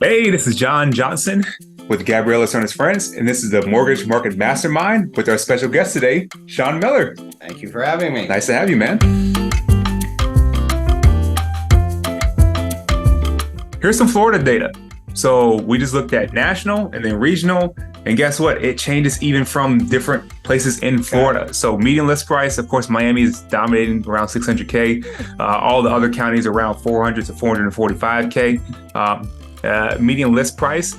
Hey, this is Jon Johnson with Gabriela Cernas-Frantz, and this is the Mortgage Market Mastermind with our special guest today, Sean Miller. Thank you for having me. Nice to have you, man. Here's some Florida data. So we just looked at national and then regional, and guess what? It changes even from different places in Florida. Okay. So median list price, of course, Miami is dominating around 600K. All the other counties around 400 to 445K. Median list price,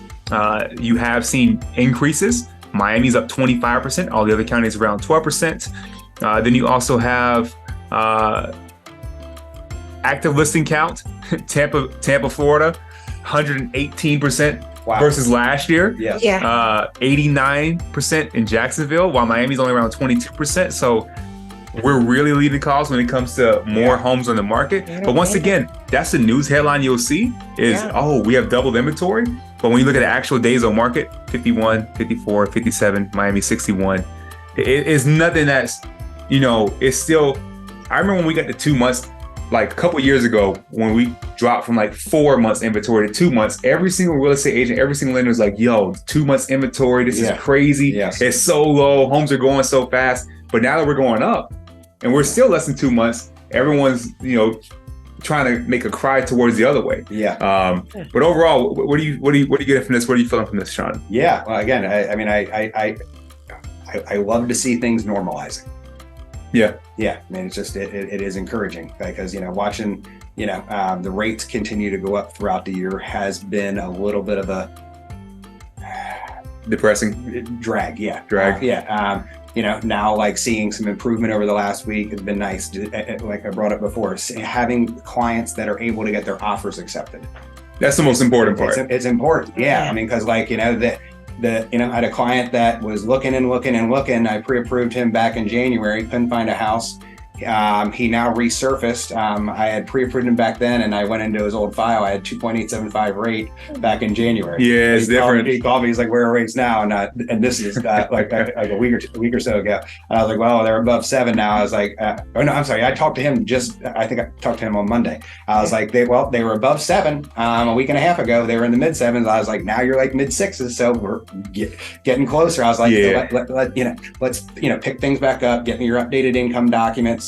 you have seen increases. Miami's up 25%. All the other counties around 12%. Then you also have active listing count. Tampa, Florida, 118% versus last year. Yes. Yeah. 89% in Jacksonville, while Miami's only around 22%. So we're really leading calls when it comes to more homes on the market. But once again, that's the news headline you'll see is, we have doubled inventory. But when you look at the actual days on market, 51, 54, 57, Miami 61, it's nothing that's, it's still, I remember when we got to 2 months, like a couple years ago, when we dropped from like 4 months inventory to 2 months, every single real estate agent, every single lender was like, 2 months inventory, this is crazy. Yes. It's so low, homes are going so fast. But now that we're going up and we're still less than 2 months, everyone's, trying to make a cry towards the other way. Yeah. But overall, what do you get from this? What are you feeling from this, Sean? Yeah. Well, again, I love to see things normalizing. Yeah. Yeah. I mean, it's just, it is encouraging because, watching, the rates continue to go up throughout the year has been a little bit of a depressing drag. Yeah. Now like seeing some improvement over the last week has been nice. Like I brought up before, having clients that are able to get their offers accepted. That's the most important part. It's important. Yeah. I mean, because I had a client that was looking. I pre-approved him back in January, couldn't find a house. He now resurfaced. I had pre-approved him back then, and I went into his old file. I had 2.875 rate back in January. Yeah, it's different. He called me. He's like, "Where are rates now?" And this is like a week or so ago. And I was like, "Well, they're above 7 now." I was like, "Oh no, I'm sorry." I talked to him I think I talked to him on Monday. I was like, "They were above 7 a week and a half ago. They were in the mid 7s." I was like, "Now you're like mid 6s, so we're getting closer." I was like, "Let's pick things back up. Get me your updated income documents."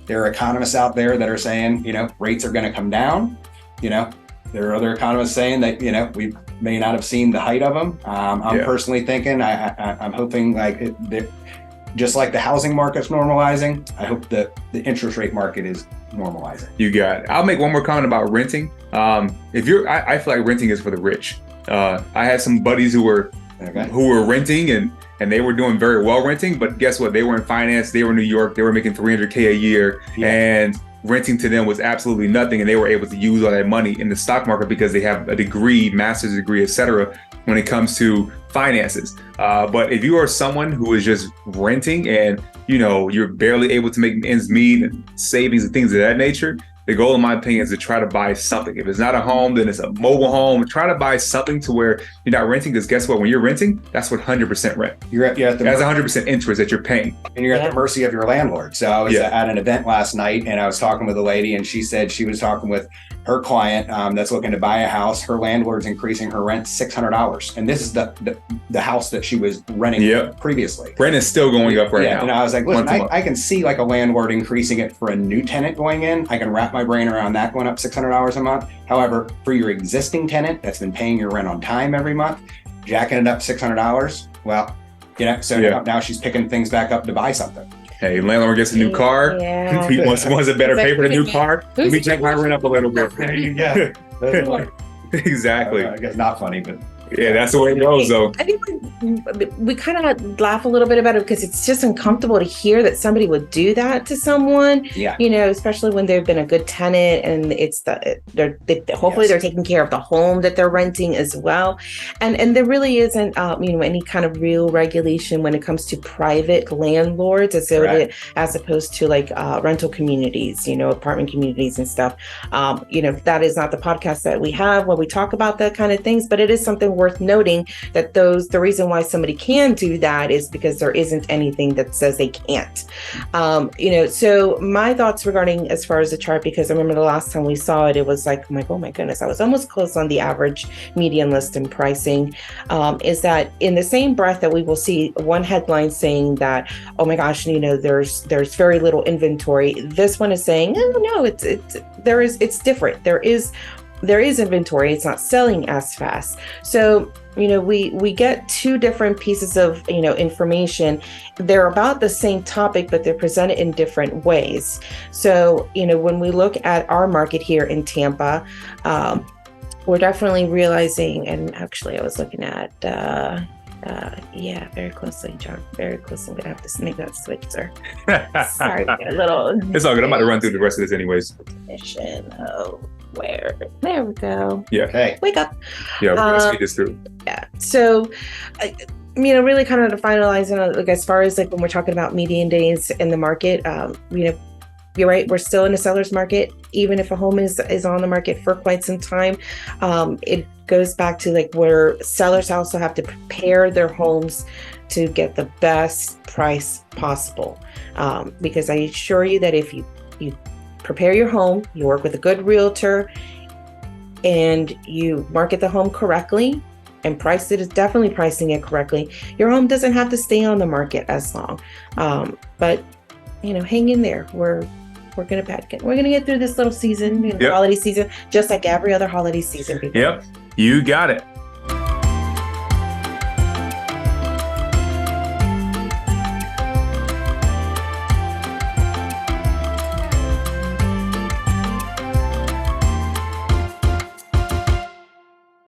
There are economists out there that are saying, rates are going to come down. There are other economists saying that, we may not have seen the height of them. I'm personally thinking, I'm hoping just like the housing market's normalizing, I hope that the interest rate market is normalizing. You got it. I'll make one more comment about renting. I feel like renting is for the rich. I had some buddies who were renting and they were doing very well renting, but guess what? They were in finance, they were in New York, they were making $300K a year, and renting to them was absolutely nothing, and they were able to use all that money in the stock market because they have a degree, master's degree, etc. when it comes to finances. But if you are someone who is just renting and you're barely able to make ends meet and savings and things of that nature, the goal, in my opinion, is to try to buy something. If it's not a home, then it's a mobile home. Try to buy something to where you're not renting, because guess what? When you're renting, that's what 100% rent. You're at the that's 100% interest that you're paying. And you're at the mercy of your landlord. So I was at an event last night, and I was talking with a lady, and she said she was talking with her client that's looking to buy a house. Her landlord's increasing her rent $600. And this is the house that she was renting previously. Rent is still going up right now. And I was like, listen, I can see like a landlord increasing it for a new tenant going in. I can wrap my brain around that going up $600 a month. However, for your existing tenant that's been paying your rent on time every month, jacking it up $600, well, now she's picking things back up to buy something. Hey, landlord gets a new car. Yeah. He wants a better pay for the new car. Let me jack my rent up a little bit. Exactly. I guess not funny, but yeah, that's the way it goes, though. I think we kind of laugh a little bit about it because it's just uncomfortable to hear that somebody would do that to someone. Yeah. Especially when they've been a good tenant and hopefully they're taking care of the home that they're renting as well. And there really isn't any kind of real regulation when it comes to private landlords as opposed to like rental communities, apartment communities and stuff. That is not the podcast that we have where we talk about that kind of things, but it is something we're worth noting that the reason why somebody can do that is because there isn't anything that says they can't. So my thoughts regarding as far as the chart, because I remember the last time we saw it, it was like, I'm like, oh my goodness, I was almost close on the average median list and pricing, is that in the same breath that we will see one headline saying that, oh my gosh, there's very little inventory. This one is saying, oh no, it's different. There is inventory. It's not selling as fast. So, we get two different pieces of, information. They're about the same topic, but they're presented in different ways. So, when we look at our market here in Tampa, we're definitely realizing, and actually I was looking at, very closely, John, very closely. I'm going to have to make that switch, sir. Sorry, a little. It's all good. I'm about to run through the rest of this anyways. Definition of where? There we go. Yeah. Hey. Wake up. Yeah, we're going to speed this through. Yeah. So, really kind of to finalize, like as far as like when we're talking about median days in the market, you're right. We're still in a seller's market, even if a home is on the market for quite some time. It goes back to like where sellers also have to prepare their homes to get the best price possible. Because I assure you that if you prepare your home, you work with a good realtor, and you market the home correctly and price it, is definitely pricing it correctly, your home doesn't have to stay on the market as long. But hang in there. We're gonna get through this little season, holiday season, just like every other holiday season. Yep, you got it.